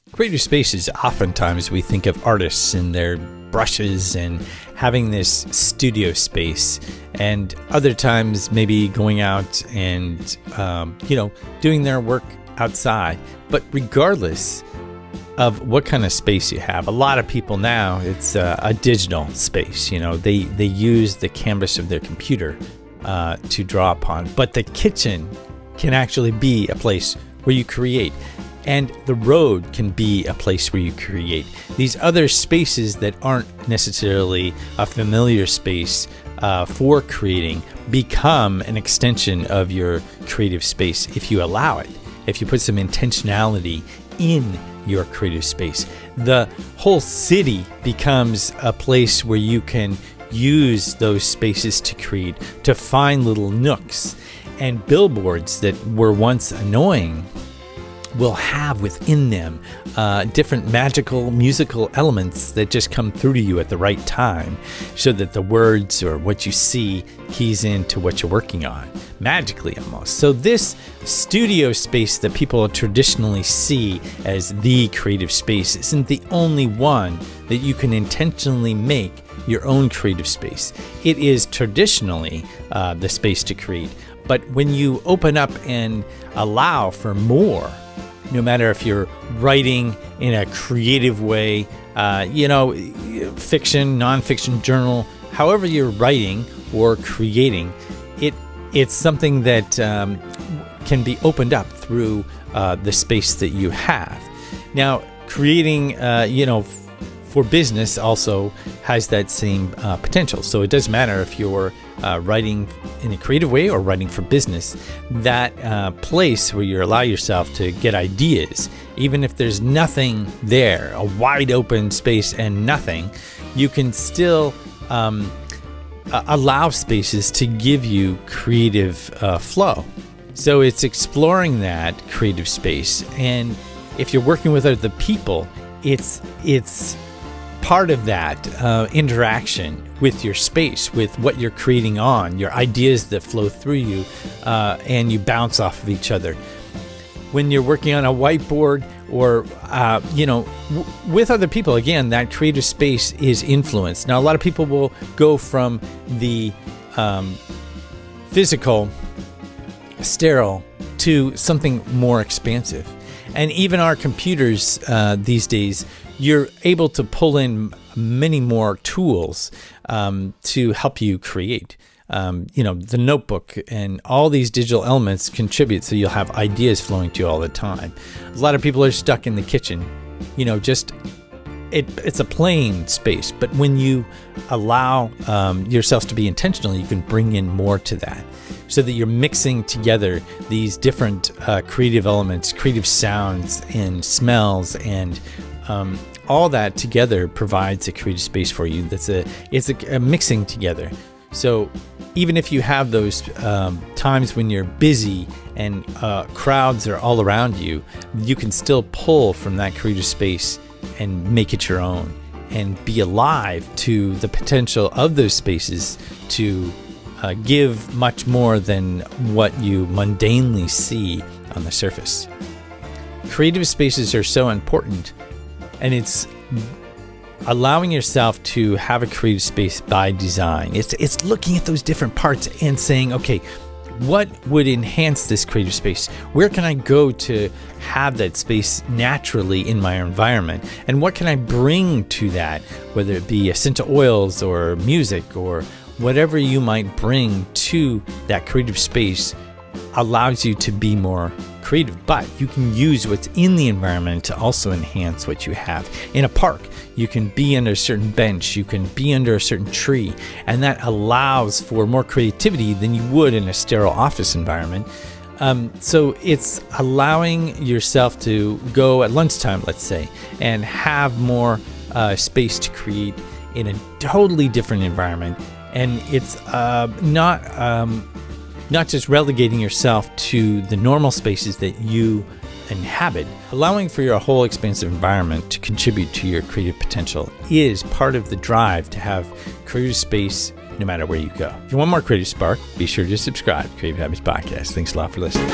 Creative spaces, oftentimes we think of artists and their brushes and having this studio space, and other times maybe going out and, doing their work outside. But regardless of what kind of space you have, a lot of people now, it's a digital space. They use the canvas of their computer to draw upon. But the kitchen can actually be a place where you create. And the road can be a place where you create. These other spaces that aren't necessarily a familiar space for creating become an extension of your creative space if you allow it, if you put some intentionality in your creative space. The whole city becomes a place where you can use those spaces to create, to find little nooks. And billboards that were once annoying will have within them different magical musical elements that just come through to you at the right time, so that the words or what you see keys into what you're working on, magically almost. So this studio space that people traditionally see as the creative space isn't the only one that you can intentionally make your own creative space. It is traditionally the space to create. But when you open up and allow for more, no matter if you're writing in a creative way, fiction, nonfiction, journal, however you're writing or creating, it's something that can be opened up through the space that you have. Now, creating, for business also has that same potential. So it doesn't matter if you're writing in a creative way or writing for business. That place where you allow yourself to get ideas, even if there's nothing there, a wide open space and nothing, you can still allow spaces to give you creative flow. So it's exploring that creative space. And if you're working with other people, it's part of that interaction with your space, with what you're creating on, your ideas that flow through you, and you bounce off of each other. When you're working on a whiteboard or, with other people, again, that creative space is influenced. Now, a lot of people will go from the physical, sterile, to something more expansive. And even our computers these days, you're able to pull in many more tools to help you create. The notebook and all these digital elements contribute, so you'll have ideas flowing to you all the time. A lot of people are stuck in the kitchen, it's a plain space. But when you allow yourself to be intentional, you can bring in more to that, so that you're mixing together these different creative elements, creative sounds and smells, and all that together provides a creative space for you. It's a mixing together. So even if you have those times when you're busy and crowds are all around you, you can still pull from that creative space and make it your own, and be alive to the potential of those spaces to give much more than what you mundanely see on the surface. Creative spaces are so important, and it's allowing yourself to have a creative space by design. It's looking at those different parts and saying, okay, what would enhance this creative space? Where can I go to have that space naturally in my environment? And what can I bring to that, whether it be essential oils or music or whatever you might bring to that creative space allows you to be more creative. But you can use what's in the environment to also enhance what you have. In a park, you can be under a certain bench, you can be under a certain tree, and that allows for more creativity than you would in a sterile office environment. So it's allowing yourself to go at lunchtime, let's say, and have more space to create in a totally different environment. And it's not just relegating yourself to the normal spaces that you inhabit. Allowing for your whole expansive environment to contribute to your creative potential is part of the drive to have creative space no matter where you go. If you want more creative spark, be sure to subscribe to Creative Habits Podcast. Thanks a lot for listening.